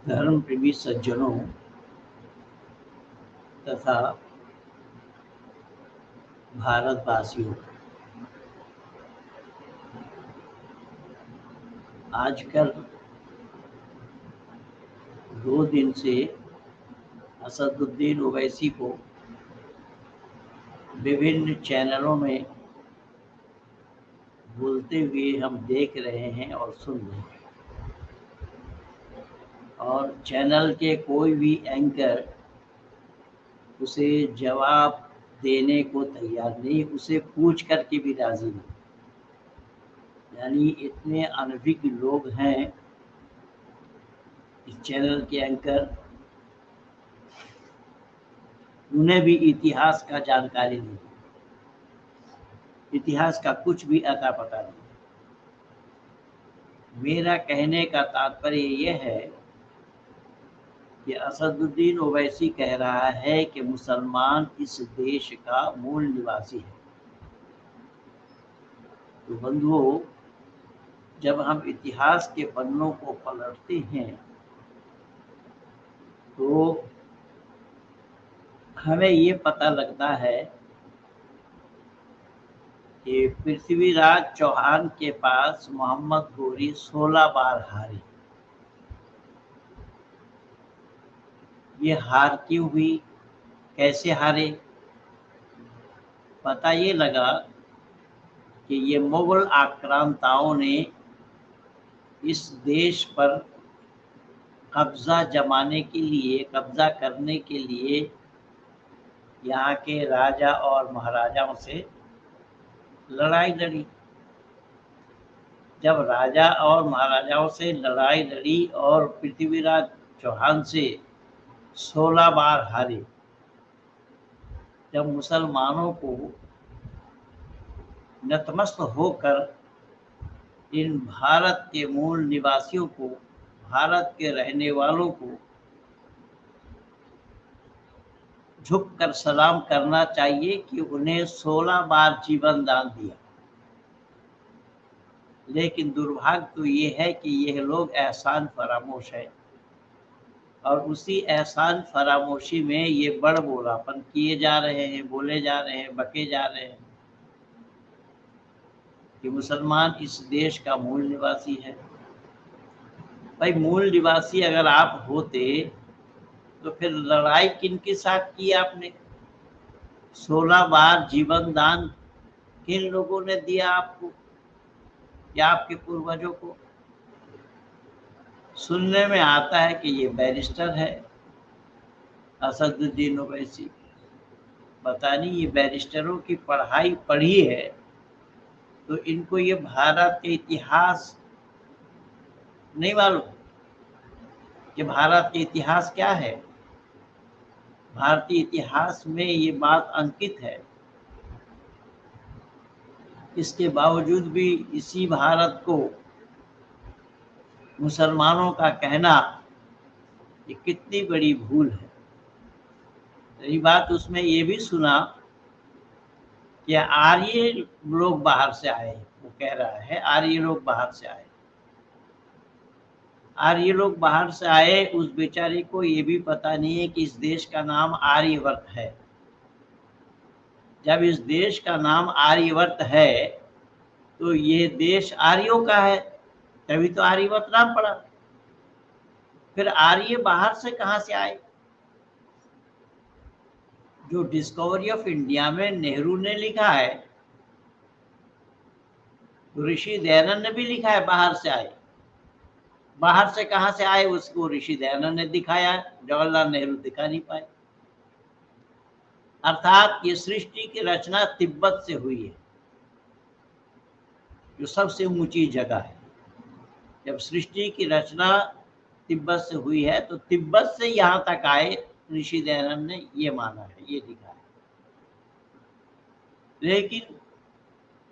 धर्म प्रेमी सज्जनों तथा भारतवासियों, आजकल 2 दिन से असदुद्दीन ओवैसी को विभिन्न चैनलों में बोलते हुए हम देख रहे हैं और सुन रहे हैं, और चैनल के कोई भी एंकर उसे जवाब देने को तैयार नहीं, उसे पूछ करके भी राजी नहीं। यानी इतने अनभिज्ञ लोग हैं इस चैनल के एंकर, उन्हें भी इतिहास का जानकारी नहीं, इतिहास का कुछ भी अता पता नहीं। मेरा कहने का तात्पर्य यह है कि असदुद्दीन ओवैसी कह रहा है कि मुसलमान इस देश का मूल निवासी है। तो बंधुओं, जब हम इतिहास के पन्नों को पलटते हैं तो हमें ये पता लगता है कि पृथ्वीराज चौहान के पास मोहम्मद गोरी 16 बार हारे। ये हार क्यों हुई, कैसे हारे? पता ये लगा कि ये मुगल आक्रांताओं ने इस देश पर कब्जा जमाने के लिए, कब्जा करने के लिए यहाँ के राजा और महाराजाओं से लड़ाई लड़ी। जब राजा और महाराजाओं से लड़ाई लड़ी और पृथ्वीराज चौहान से 16 बार हारे, जब मुसलमानों को नतमस्तक होकर इन भारत के मूल निवासियों को, भारत के रहने वालों को झुककर सलाम करना चाहिए कि उन्हें 16 बार जीवन दान दिया। लेकिन दुर्भाग्य तो ये है कि यह लोग एहसान फरामोश है, और उसी एहसान फरामोशी में ये बड़बोलापन किए जा रहे हैं, बोले जा रहे हैं, बके जा रहे हैं कि मुसलमान इस देश का मूल निवासी है। भाई, मूल निवासी अगर आप होते तो फिर लड़ाई किनके साथ की आपने? 16 बार जीवन दान किन लोगों ने दिया आपको या आपके पूर्वजों को? सुनने में आता है कि ये बैरिस्टर है असदुद्दीन ओवैसी। पता नहीं ये बैरिस्टरों की पढ़ाई पढ़ी है तो इनको ये भारत के इतिहास नहीं मालूम कि भारत के इतिहास क्या है। भारतीय इतिहास में ये बात अंकित है, इसके बावजूद भी इसी भारत को मुसलमानों का कहना ये कितनी बड़ी भूल है। रही बात, उसमें ये भी सुना कि आर्य लोग बाहर से आए, वो कह रहा है आर्य लोग बाहर से आए। आर्य लोग बाहर से आए, उस बेचारे को ये भी पता नहीं है कि इस देश का नाम आर्यवर्त है। जब इस देश का नाम आर्यवर्त है तो ये देश आर्यों का है, तभी तो आर्यवर्त नाम पड़ा। फिर आर्य बाहर से कहां से आए? जो डिस्कवरी ऑफ इंडिया में नेहरू ने लिखा है, ऋषि दयानंद ने भी लिखा है बाहर से आए। बाहर से कहां से आए उसको ऋषि दयानंद ने दिखाया, जवाहरलाल नेहरू दिखा नहीं पाए। अर्थात ये सृष्टि की रचना तिब्बत से हुई है, जो सबसे ऊंची जगह है। जब सृष्टि की रचना तिब्बत से हुई है तो तिब्बत से यहाँ तक आए, ऋषि दयानंद ने ये माना है, ये लिखा है। लेकिन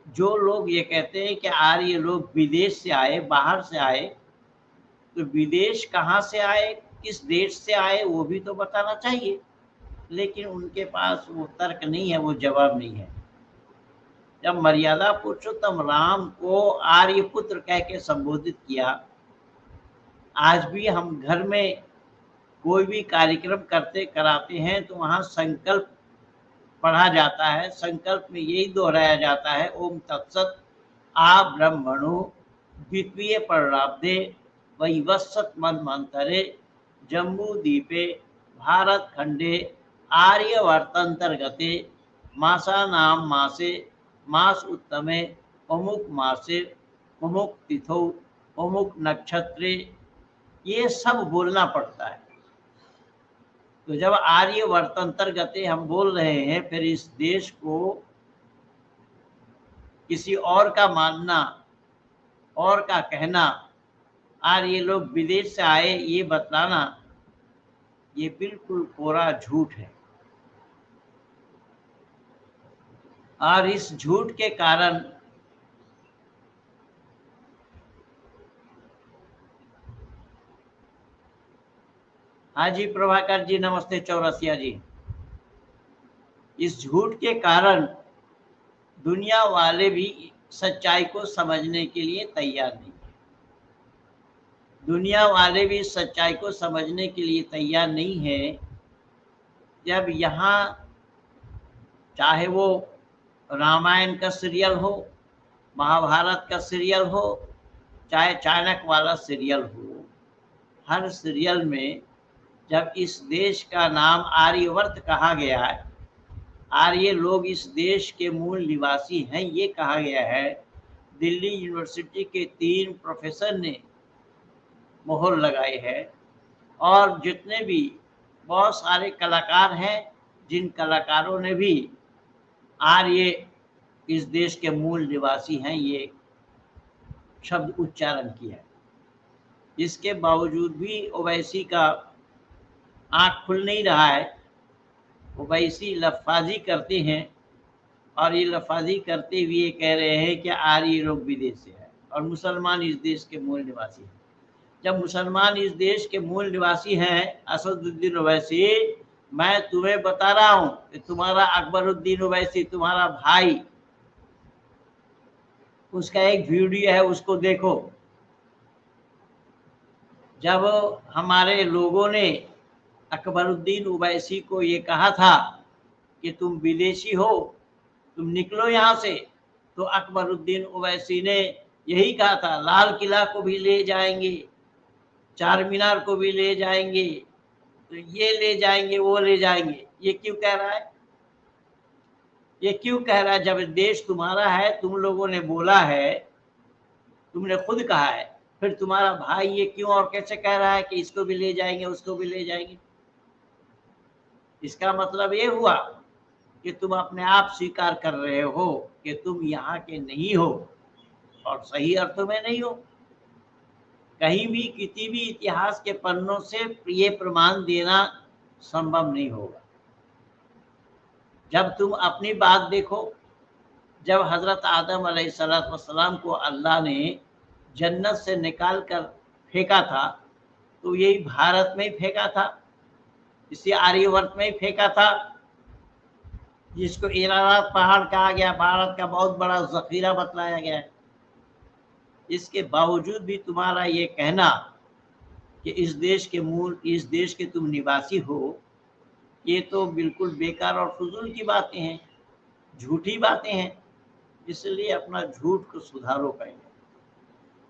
जो लोग ये कहते हैं कि आर्य लोग विदेश से आए, बाहर से आए, तो विदेश कहाँ से आए, किस देश से आए, वो भी तो बताना चाहिए। लेकिन उनके पास वो तर्क नहीं है, वो जवाब नहीं है। जब मर्यादा पुरुषोत्तम राम को आर्यपुत्र कह के संबोधित किया, आज भी हम घर में कोई भी कार्यक्रम करते कराते हैं तो वहाँ संकल्प पढ़ा जाता है। संकल्प में यही दोहराया जाता है, ओम तत्सत आ ब्रह्मणो द्वितीय प्रारब्धे वैवस्वत मन्वंतरे जम्बू द्वीपे भारत खंडे आर्यवर्तंतर्गते मासानां मासे मास उत्तमे अमुक मासे अमुक तिथौ अमुक नक्षत्रे, ये सब बोलना पड़ता है। तो जब आर्यवर्तंतर्गते हम बोल रहे हैं, फिर इस देश को किसी और का मानना और का कहना, आर्य लोग विदेश से आए ये बतलाना, ये बिल्कुल कोरा झूठ है। और इस झूठ के कारण हाँ जी प्रभाकर जी नमस्ते, चौरसिया जी, इस झूठ के कारण दुनिया वाले भी सच्चाई को समझने के लिए तैयार नहीं है। दुनिया वाले भी सच्चाई को समझने के लिए तैयार नहीं है। जब यहाँ चाहे वो रामायण का सीरियल हो, महाभारत का सीरियल हो, चाहे चाणक्य वाला सीरियल हो, हर सीरियल में जब इस देश का नाम आर्यवर्त कहा गया है, आर्य लोग इस देश के मूल निवासी हैं ये कहा गया है, दिल्ली यूनिवर्सिटी के 3 प्रोफेसर ने मोहर लगाई है। और जितने भी बहुत सारे कलाकार हैं, जिन कलाकारों ने भी आर्य इस देश के मूल निवासी हैं ये शब्द उच्चारण किया है। इसके बावजूद भी ओवैसी का आँख खुल नहीं रहा है। ओवैसी लफाजी करते हैं और ये लफाजी करते हुए कह रहे हैं कि आर्य लोग विदेश से है और मुसलमान इस देश के मूल निवासी हैं। जब मुसलमान इस देश के मूल निवासी हैं, असदुद्दीन ओवैसी, मैं तुम्हें बता रहा हूं कि तुम्हारा अकबरुद्दीन ओवैसी तुम्हारा भाई, उसका एक वीडियो है उसको देखो। जब हमारे लोगों ने अकबरुद्दीन ओवैसी को ये कहा था कि तुम विदेशी हो, तुम निकलो यहाँ से, तो अकबरुद्दीन ओवैसी ने यही कहा था, लाल किला को भी ले जाएंगे, चार मीनार को भी ले जाएंगे, तो ये ले जाएंगे वो ले जाएंगे। ये क्यों कह रहा है? ये क्यों कह रहा है? जब देश तुम्हारा है, तुम लोगों ने बोला है, तुमने खुद कहा है, फिर तुम्हारा भाई ये क्यों और कैसे कह रहा है कि इसको भी ले जाएंगे उसको भी ले जाएंगे? इसका मतलब ये हुआ कि तुम अपने आप स्वीकार कर रहे हो कि तुम यहाँ के नहीं हो, और सही अर्थों में नहीं हो। कहीं भी किसी भी इतिहास के पन्नों से ये प्रमाण देना संभव नहीं होगा। जब तुम अपनी बात देखो, जब हजरत आदम अलैहिस्सलाम को अल्लाह ने जन्नत से निकाल कर फेंका था, तो यही भारत में ही फेंका था, इसी आर्यवर्त में ही फेंका था, जिसको इरारात पहाड़ कहा गया, भारत का बहुत बड़ा जखीरा बतलाया गया है। इसके बावजूद भी तुम्हारा ये कहना कि इस देश के तुम निवासी हो, ये तो बिल्कुल बेकार और फजूल की बातें हैं, झूठी बातें हैं। इसलिए अपना झूठ को सुधारो पहले।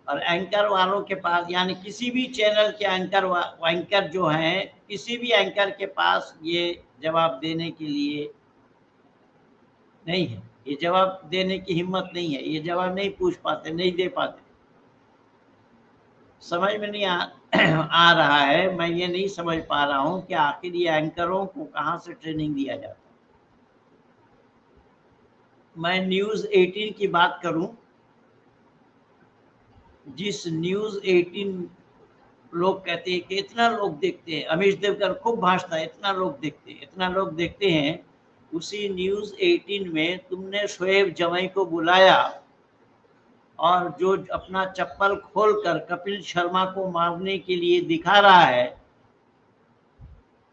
और एंकर वालों के पास, यानी किसी भी चैनल के एंकर जो हैं, किसी भी एंकर के पास ये जवाब देने के लिए नहीं है, ये जवाब देने की हिम्मत नहीं है, ये जवाब नहीं पूछ पाते, नहीं दे पाते। समझ में नहीं आ रहा है। मैं ये नहीं समझ पा रहा हूँ कि आखिर ये एंकरों को कहाँ से ट्रेनिंग दिया जाता है। मैं न्यूज़ 18 की बात करूं, जिस न्यूज़ 18 लोग कहते हैं कि इतना लोग देखते हैं, अमीश देवकर खूब भाषता है, इतना लोग देखते हैं, उसी न्यूज़ 18 में तुमने शोएब जमाई को बुलाया और जो अपना चप्पल खोलकर कपिल शर्मा को मारने के लिए दिखा रहा है,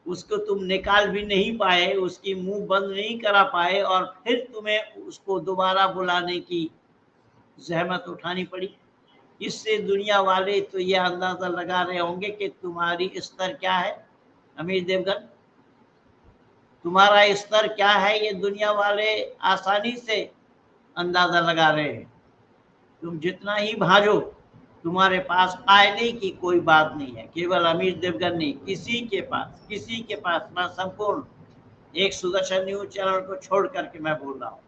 उसको तुम निकाल भी नहीं पाए, उसकी मुंह बंद नहीं करा पाए, और फिर तुम्हें उसको दोबारा बुलाने की जहमत उठानी पड़ी। इससे दुनिया वाले तो ये अंदाजा लगा रहे होंगे कि तुम्हारी स्तर क्या है। अमीर देवगन, तुम्हारा स्तर क्या है ये दुनिया वाले आसानी से अंदाजा लगा रहे हैं। तुम जितना ही भाजो, तुम्हारे पास फायदे की कोई बात नहीं है। केवल अमीर देवगन नहीं, किसी के पास मैं संपूर्ण एक सुदर्शन न्यूज चैनल को छोड़ करके मैं बोल रहा हूँ,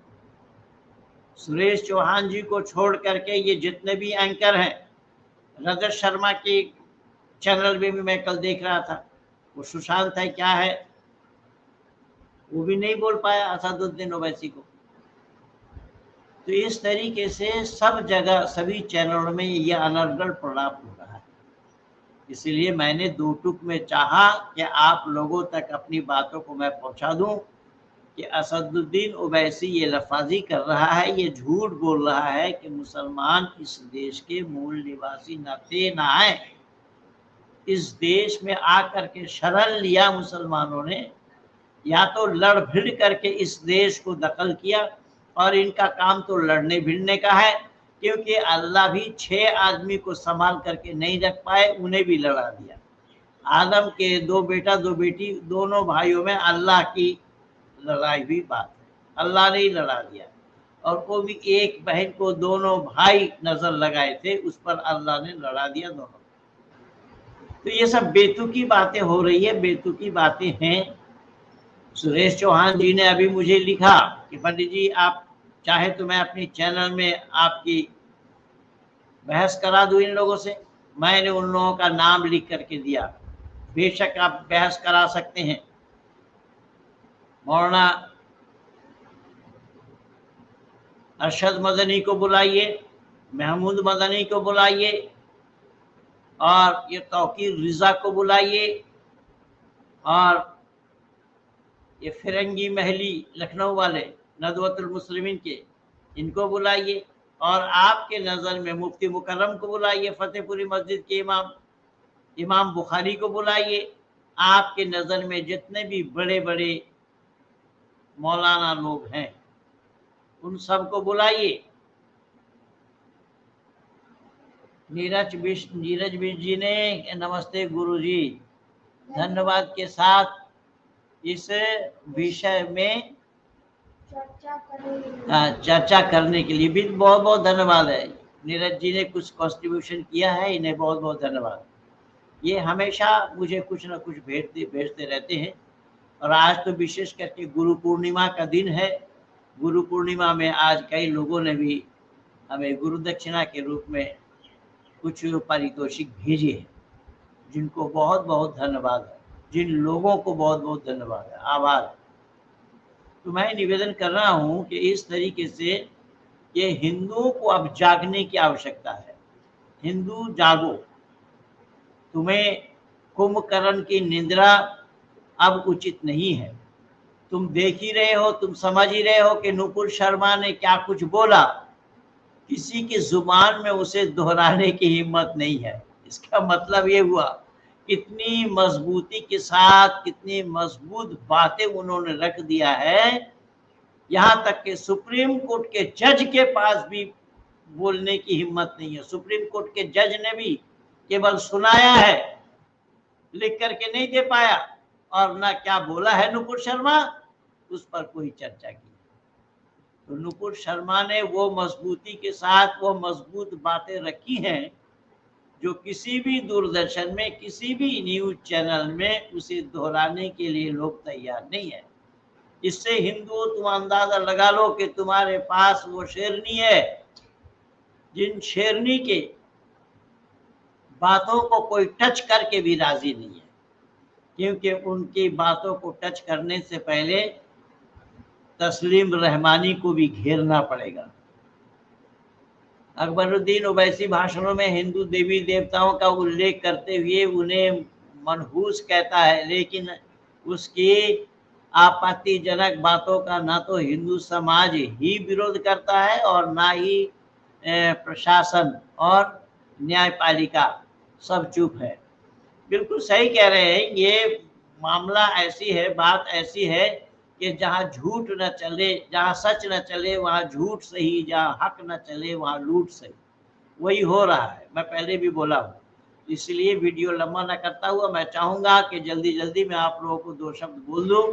सुरेश चौहान जी को छोड़ करके ये जितने भी एंकर हैं, रजत शर्मा के चैनल में भी मैं कल देख रहा था, वो सुशांत है क्या है, वो भी नहीं बोल पाया असदुद्दीन ओवैसी को। तो इस तरीके से सब जगह सभी चैनलों में ये अनर्गल प्रलाप हो रहा है। इसलिए मैंने दो टुक में चाहा कि आप लोगों तक अपनी बातों को मैं पहुंचा दूं कि असदुद्दीन ओवैसी ये लफाजी कर रहा है, ये झूठ बोल रहा है कि मुसलमान इस देश के मूल निवासी न थे न आए। इस देश में आकर के शरण लिया मुसलमानों ने, या तो लड़ भिड़ करके इस देश को दखल किया, और इनका काम तो लड़ने भिड़ने का है, क्योंकि अल्लाह भी 6 आदमी को संभाल करके नहीं रख पाए, उन्हें भी लड़ा दिया। आदम के 2 बेटा 2 बेटी दोनों भाइयों में अल्लाह की लड़ाई हुई बात है, अल्लाह ने ही लड़ा दिया। और वो भी एक बहन को दोनों भाई नजर लगाए थे, उस पर अल्लाह ने लड़ा दिया दोनों। तो ये सब बेतुकी बातें हो रही है, बेतुकी बातें हैं। सुरेश चौहान जी ने अभी मुझे लिखा कि पंडित जी आप चाहे तो मैं अपनी चैनल में आपकी बहस करा दूं इन लोगों से। मैंने उन लोगों का नाम लिख करके दिया, बेशक आप बहस करा सकते हैं। मौलाना अरशद मदनी को बुलाइए, महमूद मदनी को बुलाइए, और ये तौकीर रिजा को बुलाइए, और ये फिरंगी महली लखनऊ वाले नदवतुल मुस्लिमीन के, इनको बुलाइए, और आपके नज़र में मुफ्ती मुकर्रम को बुलाइए, फतेहपुरी मस्जिद के इमाम बुखारी को बुलाइए। आपके नज़र में जितने भी बड़े बड़े मौलाना लोग हैं उन सबको बुलाइए। नीरज बिश जी ने नमस्ते गुरुजी, धन्यवाद के साथ इस विषय में चर्चा करने के लिए भी बहुत बहुत धन्यवाद है। नीरज जी ने कुछ कॉन्ट्रीब्यूशन किया है, इन्हें बहुत बहुत धन्यवाद। ये हमेशा मुझे कुछ ना कुछ भेजते रहते हैं, और आज तो विशेष करके गुरु पूर्णिमा का दिन है। गुरु पूर्णिमा में आज कई लोगों ने भी हमें गुरु दक्षिणा के रूप में कुछ पारितोषिक भेजे हैं, जिनको बहुत बहुत धन्यवाद है, जिन लोगों को बहुत बहुत धन्यवाद है, आभार है। तो मैं निवेदन कर रहा हूं कि इस तरीके से ये हिंदुओं को अब जागने की आवश्यकता है। हिंदू जागो, तुम्हें कुंभकर्ण की निंद्रा अब उचित नहीं है। तुम देख ही रहे हो, तुम समझ ही रहे हो कि नुपुर शर्मा ने क्या कुछ बोला, किसी की जुबान में उसे दोहराने की हिम्मत नहीं है। इसका मतलब ये हुआ कितनी मजबूती के साथ, कितनी मजबूत बातें उन्होंने रख दिया है, यहाँ तक कि सुप्रीम कोर्ट के जज के पास भी बोलने की हिम्मत नहीं है। सुप्रीम कोर्ट के जज ने भी केवल सुनाया है, लिख करके नहीं दे पाया, और ना क्या बोला है नुपुर शर्मा, उस पर कोई चर्चा की। तो नुपुर शर्मा ने वो मजबूती के साथ वो मजबूत बातें रखी हैं जो किसी भी दूरदर्शन में, किसी भी न्यूज चैनल में उसे दोहराने के लिए लोग तैयार नहीं है। इससे हिंदुओं तुम अंदाजा लगा लो कि तुम्हारे पास वो शेरनी है, जिन शेरनी के बातों को कोई टच करके भी राजी नहीं है, क्योंकि उनकी बातों को टच करने से पहले तस्लीम रहमानी को भी घेरना पड़ेगा। अकबरुद्दीन ओवैसी भाषणों में हिंदू देवी देवताओं का उल्लेख करते हुए उन्हें मनहूस कहता है, लेकिन उसकी आपत्तिजनक बातों का ना तो हिंदू समाज ही विरोध करता है और ना ही प्रशासन और न्यायपालिका, सब चुप है। बिल्कुल सही कह रहे हैं। ये मामला ऐसी है, बात ऐसी है कि जहाँ झूठ न चले, जहाँ सच न चले वहाँ झूठ सही, जहाँ हक न चले वहाँ लूट सही। वही हो रहा है। मैं पहले भी बोला हूँ, इसलिए वीडियो लंबा ना करता हुआ मैं चाहूँगा कि जल्दी जल्दी मैं आप लोगों को 2 शब्द बोल दूँ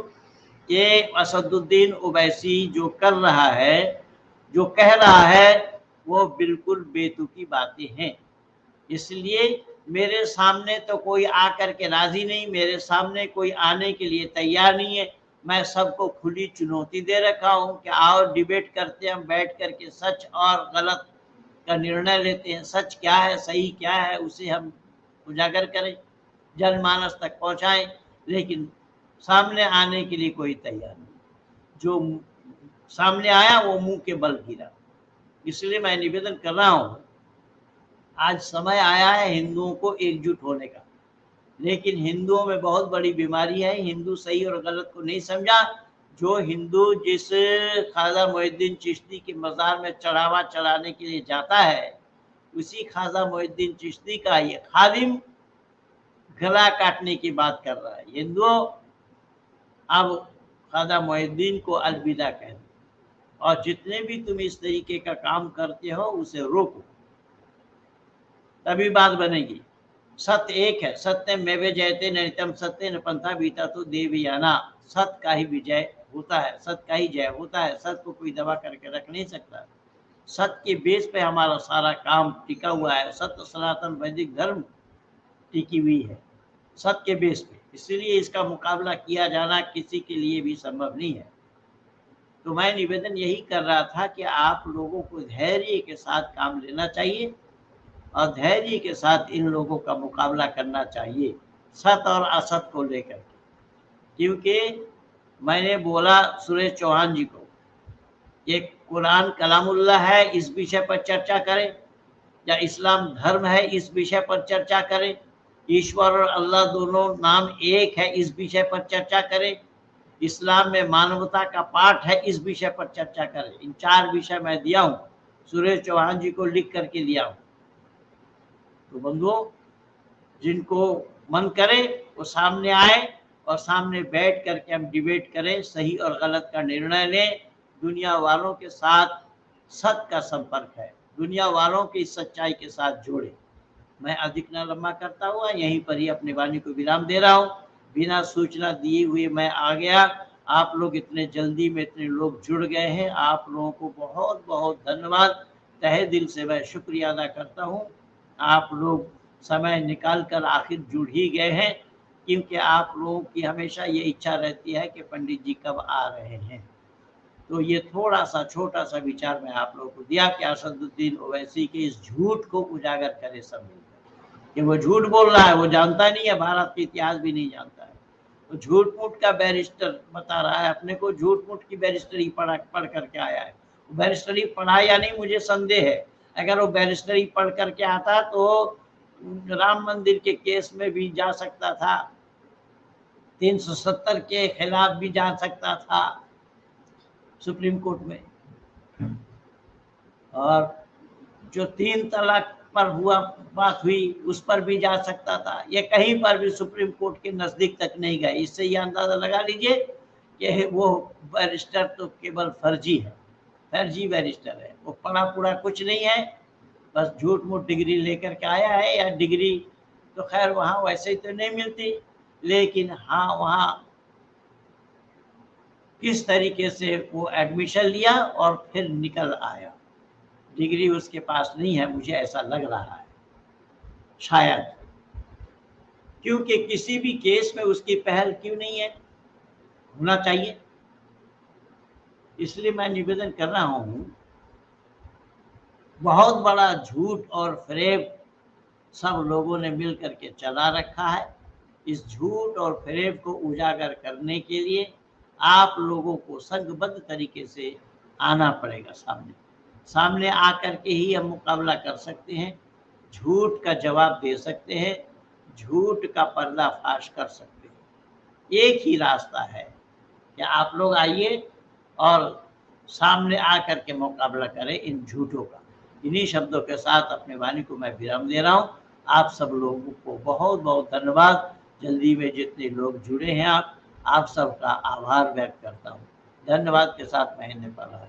कि असदुद्दीन ओवैसी जो कर रहा है, जो कह रहा है, वो बिल्कुल बेतुकी बातें हैं। इसलिए मेरे सामने तो कोई आकर के राज़ी नहीं, मेरे सामने कोई आने के लिए तैयार नहीं है। मैं सबको खुली चुनौती दे रखा हूँ कि आओ डिबेट करते हैं, हम बैठ कर के सच और गलत का निर्णय लेते हैं। सच क्या है, सही क्या है, उसे हम उजागर करें, जनमानस तक पहुँचाएँ, लेकिन सामने आने के लिए कोई तैयार नहीं। जो सामने आया वो मुँह के बल गिरा। इसलिए मैं निवेदन कर रहा हूँ, आज समय आया है हिंदुओं को एकजुट होने का, लेकिन हिंदुओं में बहुत बड़ी बीमारी है, हिंदू सही और गलत को नहीं समझा। जो हिंदू जिस ख्वाजा मोइनुद्दीन चिश्ती के मज़ार में चढ़ावा चढ़ाने के लिए जाता है, उसी ख्वाजा मोइनुद्दीन चिश्ती का ये खादिम गला काटने की बात कर रहा है। हिंदुओं, अब ख्वाजा मोइनुद्दीन को अलविदा कह दो और जितने भी तुम इस तरीके का काम करते हो उसे रोको, तभी बात बनेगी। सत्य एक है, सत्यमेव जयते, नैतम सत्य न पंथा बीता तो देवयाना। सत्य का ही विजय होता है, सत्य का ही जय होता है। सत्य को कोई दबा करके रख नहीं सकता। सत्य के बेस पे हमारा सारा काम टिका हुआ है। सत्य सनातन वैदिक धर्म टिकी हुई है सत्य के बेस पे, इसलिए इसका मुकाबला किया जाना किसी के लिए भी संभव नहीं है। तो मैं निवेदन यही कर रहा था कि आप लोगों को धैर्य के साथ काम लेना चाहिए और धैर्य के साथ इन लोगों का मुकाबला करना चाहिए, सत्य और असत्य को लेकर के। क्योंकि मैंने बोला सुरेश चौहान जी को, ये कुरान कलामुल्लाह है, इस विषय पर चर्चा करें, या इस्लाम धर्म है, इस विषय पर चर्चा करें, ईश्वर और अल्लाह दोनों नाम एक है, इस विषय पर चर्चा करें, इस्लाम में मानवता का पाठ है, इस विषय पर चर्चा करें। इन 4 विषय मैं दिया हूँ, सुरेश चौहान जी को लिख करके दिया हूँ। तो बंधुओं, जिनको मन करे वो सामने आए और सामने बैठ करके हम डिबेट करें, सही और गलत का निर्णय लें। दुनिया वालों के साथ सत्य का संपर्क है, दुनिया वालों की सच्चाई के साथ जोड़े। मैं अधिक न लंबा करता हुआ यहीं पर ही अपनी वाणी को विराम दे रहा हूँ। बिना सूचना दिए हुए मैं आ गया। आप लोग इतने जल्दी में इतने लोग जुड़ गए हैं, आप लोगों को बहुत बहुत धन्यवाद। तहे दिल से मैं शुक्रिया अदा करता हूँ। आप लोग समय निकाल कर आखिर जुड़ ही गए हैं, क्योंकि आप लोगों की हमेशा ये इच्छा रहती है कि पंडित जी कब आ रहे हैं। तो ये थोड़ा सा छोटा सा विचार मैं आप लोगों को दिया कि असदुद्दीन ओवैसी के इस झूठ को उजागर करे सब मिलकर, कि वो झूठ बोल रहा है, वो जानता नहीं है, भारत का इतिहास भी नहीं जानता है। तो झूठ मूठ का बैरिस्टर बता रहा है अपने को, झूठ मूठ की बैरिस्टरी पढ़ करके आया है। बैरिस्टरी पढ़ा या नहीं मुझे संदेह है। अगर वो बैरिस्टरी पढ़ करके आता तो राम मंदिर के केस में भी जा सकता था, 370 के खिलाफ भी जा सकता था सुप्रीम कोर्ट में, और जो 3 तलाक पर हुआ बात हुई उस पर भी जा सकता था। ये कहीं पर भी सुप्रीम कोर्ट के नज़दीक तक नहीं गए। इससे ये अंदाज़ा लगा लीजिए कि वो बैरिस्टर तो केवल फर्जी है, फर्जी बैरिस्टर है। वो पढ़ा पूरा कुछ नहीं है, बस झूठ मूठ डिग्री लेकर के आया है। या डिग्री तो खैर वहाँ वैसे ही तो नहीं मिलती, लेकिन हाँ वहाँ किस तरीके से वो एडमिशन लिया और फिर निकल आया। डिग्री उसके पास नहीं है, मुझे ऐसा लग रहा है शायद, क्योंकि किसी भी केस में उसकी पहल क्यों नहीं है, होना चाहिए। इसलिए मैं निवेदन कर रहा हूँ, बहुत बड़ा झूठ और फरेब सब लोगों ने मिल करके चला रखा है। इस झूठ और फरेब को उजागर करने के लिए आप लोगों को संघबद्ध तरीके से आना पड़ेगा सामने आकर के ही हम मुकाबला कर सकते हैं, झूठ का जवाब दे सकते हैं, झूठ का पर्दाफाश कर सकते हैं। एक ही रास्ता है कि आप लोग आइए और सामने आकर के मुकाबला करें इन झूठों का। इन्हीं शब्दों के साथ अपने वाणी को मैं विराम दे रहा हूँ। आप सब लोगों को बहुत बहुत धन्यवाद। जल्दी में जितने लोग जुड़े हैं आप सबका आभार व्यक्त करता हूँ। धन्यवाद के साथ मैं इन्हें पढ़ा।